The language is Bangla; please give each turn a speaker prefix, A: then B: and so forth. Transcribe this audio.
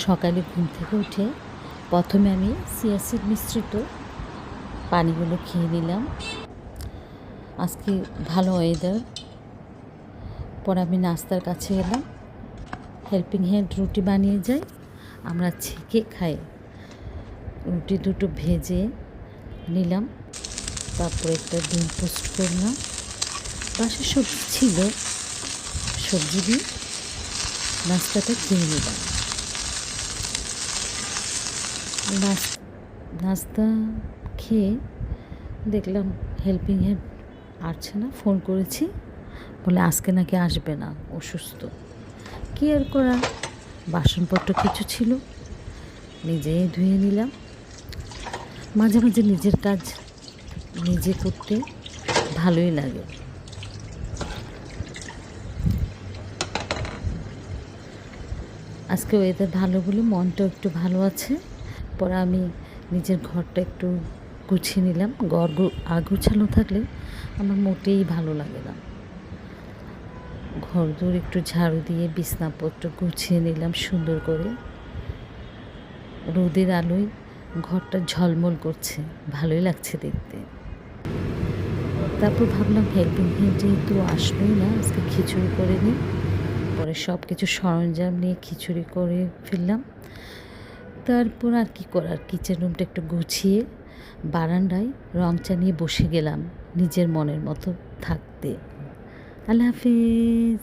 A: সকালে ঘুম থেকে উঠে প্রথমে আমি চিয়া সিড মিশ্রিত পানিগুলো খেয়ে নিলাম। আজকে ভালো ওয়েদার। পরে আমি নাস্তার কাছে এলাম। হেল্পিং হ্যান্ড রুটি বানিয়ে যাই, আমরা ছেঁকে খাই। রুটি দুটো ভেজে নিলাম, তারপরে একটা ডিম পোস্ট করলাম। বাসায় সবজি ছিল, সবজি দিয়ে নাস্তাটা খেয়ে নিলাম। নাস্তা খেয়ে দেখলাম হেল্পিং হ্যান্ড আসছে না। ফোন করেছি, বলে আজকে নাকি আসবে না, অসুস্থ। কী আর করা, বাসনপত্র কিছু ছিল, নিজেই ধুয়ে নিলাম। মাঝে মাঝে নিজের কাজ নিজে করতে ভালোই লাগে। আজকে ওয়েদার ভালো বলে মনটাও একটু ভালো আছে। পরে আমি নিজের ঘরটা একটু গুছিয়ে নিলাম। ঘর আগুছালো থাকলে আমার মোটেই ভালো লাগে না। ঘর দূর একটু ঝাড়ু দিয়ে বিছনাপত্র গুছিয়ে নিলাম সুন্দর করে। রোদের আলোয় ঘরটা ঝলমল করছে, ভালোই লাগছে দেখতে। তারপর ভাবলাম হেল্পিং হ্যান্ড যেহেতু আসলোই না, আজকে খিচুড়ি করে নিই। পরে সব কিছু সরঞ্জাম নিয়ে খিচুড়ি করে ফেললাম। তারপর আর কি করার, কিচেন রুমটা একটু গুছিয়ে বারান্দায় রং চা নিয়ে বসে গেলাম নিজের মনের মতো থাকতে। আল্লাহ হাফিজ।